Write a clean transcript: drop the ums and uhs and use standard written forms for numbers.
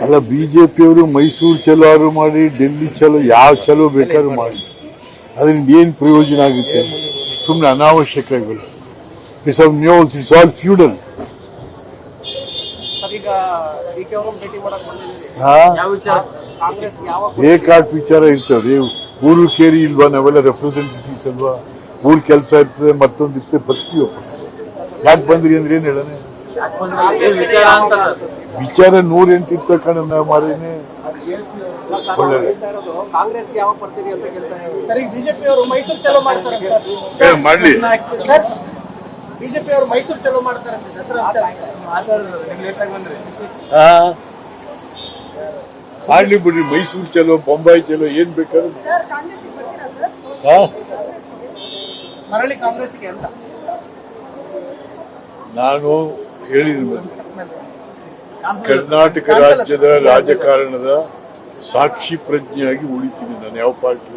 ಅಲ್ಲ ಬಿಜೆಪಿಯವರು ಮೈಸೂರು ಚಲೋ ಮಾಡಿ ಡೆಲ್ಲಿ ಚಲೋ ಯಾವ ಚಲೋ ಬೇಕಾದ್ರೂ ಮಾಡಿ ಅದರಿಂದ ಏನ್ ಪ್ರಯೋಜನ ಆಗುತ್ತೆ? ಸುಮ್ಮನೆ ಅನಾವಶ್ಯಕಗಳು. It's all feudal. ಬೇಕಾದ ವಿಚಾರ ಇರ್ತವ್ರಿ. ಊರು ಕೇರಿ ಇಲ್ವಾ? ನಾವೆಲ್ಲ ರೆಪ್ರೆಸೆಂಟೇಟಿವ್ಸ್ ಅಲ್ವಾ? ಊರ್ ಕೆಲಸ ಇರ್ತದೆ, ಮತ್ತೊಂದು ಇರ್ತದೆ, ಬರ್ತೀವಪ್ಪ. ಯಾಕೆ ಬಂದ್ರಿ ಅಂದ್ರೆ ಏನ್ ಹೇಳನೆ? ವಿಚಾರ 108 ಇರ್ತಕ್ಕಂಥ ಮಾರೇನೆ ಒಳ್ಳೆ ಮಾಡ್ಲಿ. ಬಿಜೆಪಿ ಅವರು ಮೈಸೂರು ಚಲೋ ಮಾಡ್ತಾರೆ ಮಾಡ್ಲಿ ಬಿಡ್ರಿ. ಮೈಸೂರು ಚಲೋ, ಬೊಂಬಾಯಿ ಚಲೋ, ಏನ್ ಬೇಕಾದ್ರೂ ಮರಳಿ ಕಾಂಗ್ರೆಸ್ಗೆ ಅಂತ ನಾನು ಹೇಳಿದ್ದೀನಿ. ಕರ್ನಾಟಕ ರಾಜ್ಯದ ರಾಜಕಾರಣದ ಸಾಕ್ಷಿ ಪ್ರಜ್ಞೆಯಾಗಿ ಉಳಿತೀನಿ. ನಾನು ಯಾವ ಪಾರ್ಟಿ